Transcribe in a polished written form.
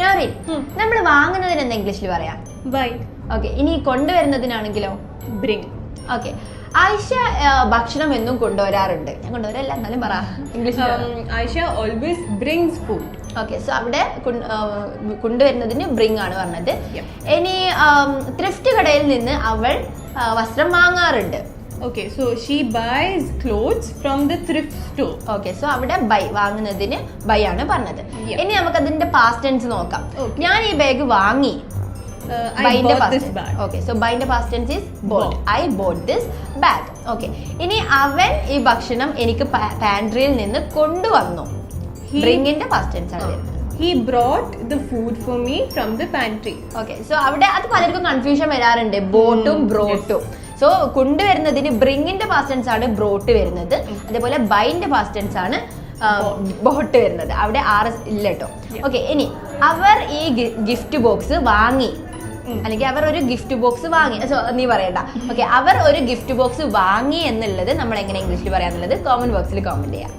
നൗറിൻ, നമ്മൾ വാങ്ങുന്നതിന് എന്താ ഇംഗ്ലീഷിൽ പറയാം? ബൈ. ഓക്കെ, ഇനി കൊണ്ടുവരുന്നതിനാണെങ്കിലോ? ബ്രിങ്. ഓക്കെ, ആയിഷ ഭക്ഷണം എന്നും കൊണ്ടുവരാറുണ്ട്. ഞാൻ കൊണ്ടുവരല്ല, എന്നാലും പറ ഇംഗ്ലീഷിൽ. Ayesha always brings food. Okay, so അവിടെ കൊണ്ടുവരുന്നതിന് ബ്രിങ് ആണ് പറഞ്ഞത്. ഇനി ത്രിഫ്റ്റ് കടയിൽ നിന്ന് അവൾ വസ്ത്രം വാങ്ങാറുണ്ട്. Okay, so she buys clothes from the thrift store. Okay, so അവിടെ ബൈ, വാങ്ങുന്നതിന് ബൈ ആണ് പറഞ്ഞത്. ഇനി നമുക്ക് അതിന്റെ പാസ്റ്റ് ടെൻസ് നോക്കാം. ഞാൻ ഈ ബാഗ് വാങ്ങി. I bought this bag. Okay, so buyന്റെ past tense is bought. I bought this bag. Okay, ഇനി അവൻ ഈ ഭക്ഷണം എനിക്ക് പാൻട്രിയിൽ നിന്ന് കൊണ്ടുവന്നു. ബ്രിങ്ങിന്റെ past tense ആണ് വരുന്നത്. He brought the food for me from the pantry. Okay, so അവിടെ അത് പലർക്കും കൺഫ്യൂഷൻ വരാറുണ്ട്, ബോട്ടും ബ്രോട്ടും. സോ കൊണ്ടുവരുന്നതിന് ബ്രിങ്ങിന്റെ past tense ആണ് ബ്രോട്ട് വരുന്നത്. അതേപോലെ ബൈന്റെ past tense ആണ് ബോട്ട് വരുന്നത്. അവിടെ RS ഇല്ല കേട്ടോ. ഓക്കെ, ഇനി അവർ ഈ ഗിഫ്റ്റ് ബോക്സ് വാങ്ങി, അല്ലെങ്കിൽ അവർ ഒരു ഗിഫ്റ്റ് ബോക്സ് വാങ്ങി. നീ പറയണ്ട. ഓക്കെ, അവർ ഒരു ഗിഫ്റ്റ് ബോക്സ് വാങ്ങി എന്നുള്ളത് നമ്മൾ എങ്ങനെ ഇംഗ്ലീഷിൽ പറയാന്നുള്ളത് കോമന്റ് ബോക്സിൽ കമന്റ് ചെയ്യാം.